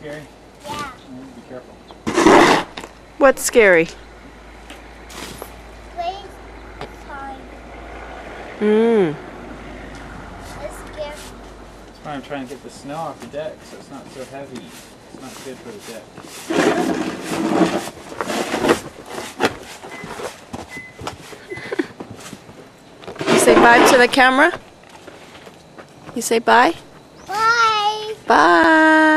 scary? Yeah. Be careful. What's scary? Play time. Mm. It's scary. That's why I'm trying to get the snow off the deck so it's not so heavy. It's not good for the deck. You say bye to the camera? You say bye? Bye. Bye.